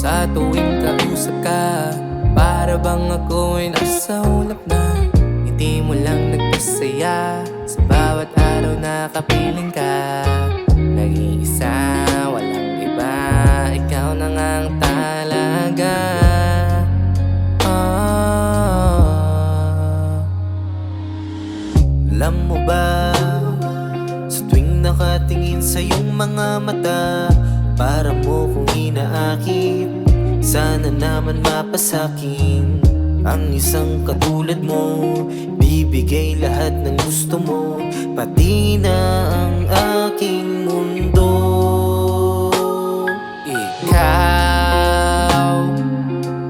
Sa tuwing kausap ka, para bang ako'y nasa ulap na. Hindi mo lang nagpasaya sa bawat araw na kapiling ka. Nag-iisa, walang iba, ikaw na ngang talaga. Alam mo ba, sa tuwing nakatingin sa iyong mga mata, para mo kong inaakit, sana naman mapasakin. Ang isang katulad mo, bibigay lahat ng gusto mo, pati na ang aking mundo.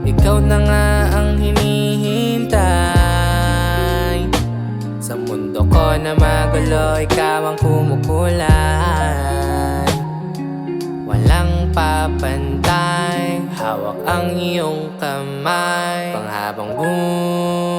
Ikaw na nga ang hinihintay. Sa mundo ko na magulo, ikaw ang kumukulay. Walang papantay, hawak ang iyong kamay, panghabang buhay.